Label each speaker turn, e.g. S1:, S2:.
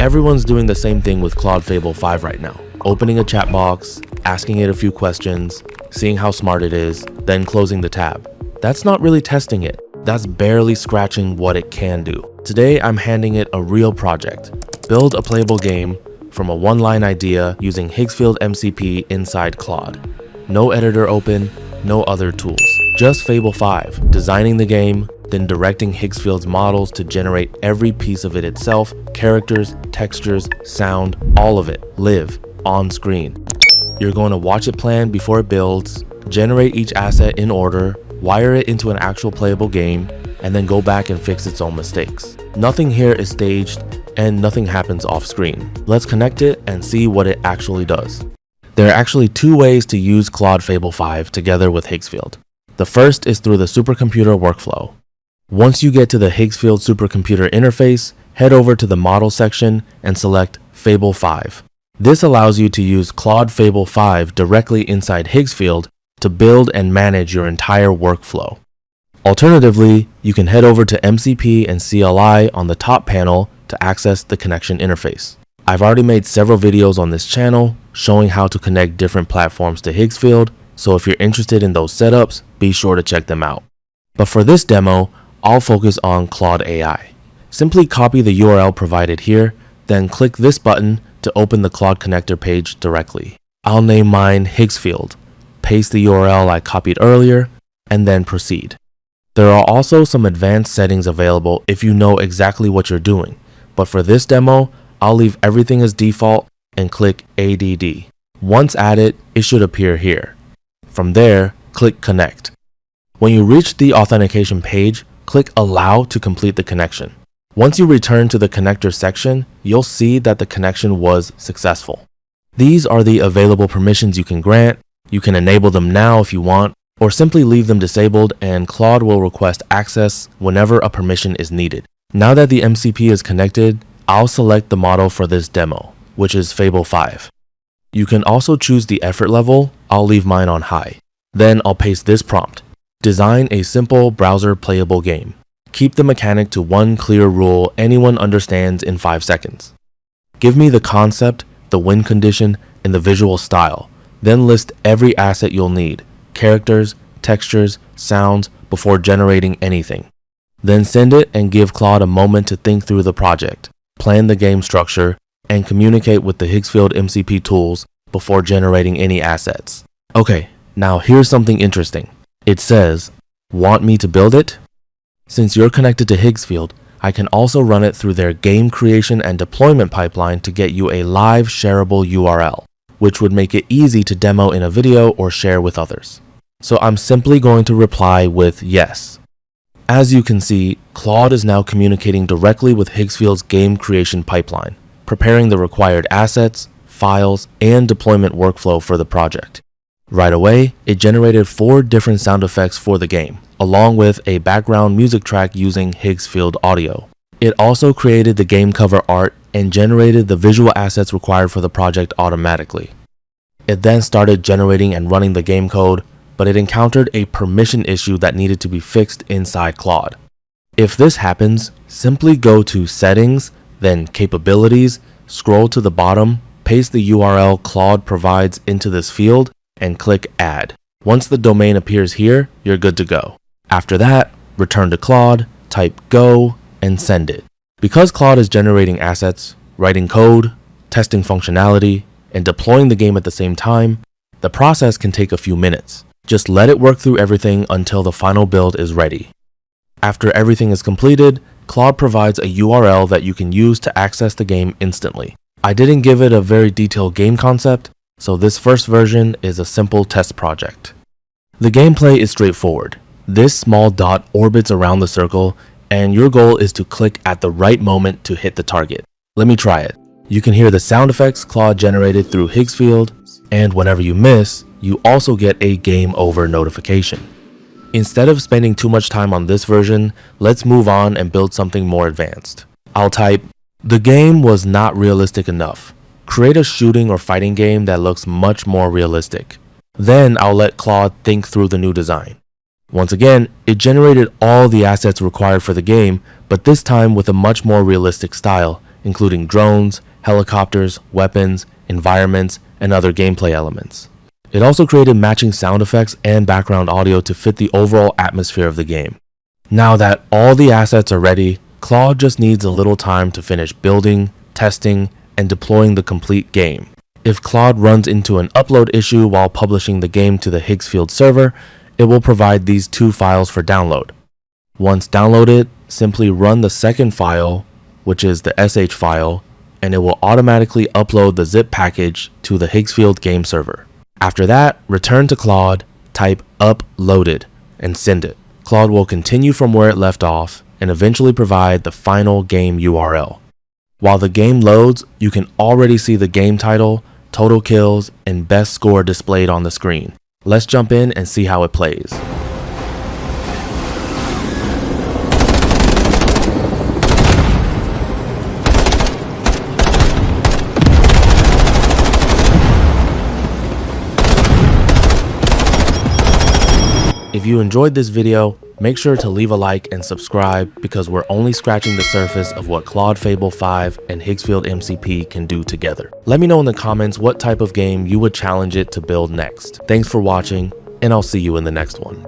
S1: Everyone's doing the same thing with Claude Fable 5 right now. Opening a chat box, asking it a few questions, seeing how smart it is, then closing the tab. That's not really testing it. That's barely scratching what it can do. Today, I'm handing it a real project. Build a playable game from a one-line idea using Higgsfield MCP inside Claude. No editor open, no other tools. Just Fable 5, designing the game, then directing Higgsfield's models to generate every piece of it itself, characters, textures, sound, all of it, live, on screen. You're going to watch it plan before it builds, generate each asset in order, wire it into an actual playable game, and then go back and fix its own mistakes. Nothing here is staged, and nothing happens off screen. Let's connect it and see what it actually does. There are actually two ways to use Claude Fable 5 together with Higgsfield. The first is through the supercomputer workflow. Once you get to the Higgsfield supercomputer interface, head over to the model section and select Fable 5. This allows you to use Claude Fable 5 directly inside Higgsfield to build and manage your entire workflow. Alternatively, you can head over to MCP and CLI on the top panel to access the connection interface. I've already made several videos on this channel showing how to connect different platforms to Higgsfield, so if you're interested in those setups, be sure to check them out. But for this demo, I'll focus on Claude AI. Simply copy the URL provided here, then click this button to open the Claude connector page directly. I'll name mine Higgsfield, paste the URL I copied earlier, and then proceed. There are also some advanced settings available if you know exactly what you're doing, but for this demo, I'll leave everything as default and click ADD. Once added, it should appear here. From there, click Connect. When you reach the authentication page, click Allow to complete the connection. Once you return to the connector section, you'll see that the connection was successful. These are the available permissions you can grant. You can enable them now if you want, or simply leave them disabled and Claude will request access whenever a permission is needed. Now that the MCP is connected, I'll select the model for this demo, which is Fable 5. You can also choose the effort level. I'll leave mine on high. Then I'll paste this prompt. Design a simple browser playable game. Keep the mechanic to one clear rule anyone understands in 5 seconds. Give me the concept, the win condition, and the visual style. Then list every asset you'll need, characters, textures, sounds, before generating anything. Then send it and give Claude a moment to think through the project, plan the game structure, and communicate with the Higgsfield MCP tools before generating any assets. Okay, now here's something interesting. It says, "Want me to build it?" Since you're connected to Higgsfield, I can also run it through their game creation and deployment pipeline to get you a live shareable URL, which would make it easy to demo in a video or share with others. So I'm simply going to reply with yes. As you can see, Claude is now communicating directly with Higgsfield's game creation pipeline, preparing the required assets, files, and deployment workflow for the project. Right away, it generated 4 different sound effects for the game, along with a background music track using Higgsfield audio. It also created the game cover art and generated the visual assets required for the project automatically. It then started generating and running the game code, but it encountered a permission issue that needed to be fixed inside Claude. If this happens, simply go to Settings, then Capabilities, scroll to the bottom, paste the URL Claude provides into this field, and click Add. Once the domain appears here, you're good to go. After that, return to Claude, type Go, and send it. Because Claude is generating assets, writing code, testing functionality, and deploying the game at the same time, the process can take a few minutes. Just let it work through everything until the final build is ready. After everything is completed, Claude provides a URL that you can use to access the game instantly. I didn't give it a very detailed game concept, so this first version is a simple test project. The gameplay is straightforward. This small dot orbits around the circle, and your goal is to click at the right moment to hit the target. Let me try it. You can hear the sound effects Claude generated through Higgsfield, and whenever you miss, you also get a game over notification. Instead of spending too much time on this version, let's move on and build something more advanced. I'll type, "The game was not realistic enough. Create a shooting or fighting game that looks much more realistic." Then I'll let Claude think through the new design. Once again, it generated all the assets required for the game, but this time with a much more realistic style, including drones, helicopters, weapons, environments, and other gameplay elements. It also created matching sound effects and background audio to fit the overall atmosphere of the game. Now that all the assets are ready, Claude just needs a little time to finish building, testing, and deploying the complete game. If Claude runs into an upload issue while publishing the game to the Higgsfield server, it will provide these two files for download. Once downloaded, simply run the second file, which is the sh file, and it will automatically upload the zip package to the Higgsfield game server. After that, return to Claude, type uploaded, and send it. Claude will continue from where it left off and eventually provide the final game URL. While the game loads, you can already see the game title, total kills, and best score displayed on the screen. Let's jump in and see how it plays. If you enjoyed this video, make sure to leave a like and subscribe because we're only scratching the surface of what Claude Fable 5 and Higgsfield MCP can do together. Let me know in the comments what type of game you would challenge it to build next. Thanks for watching, and I'll see you in the next one.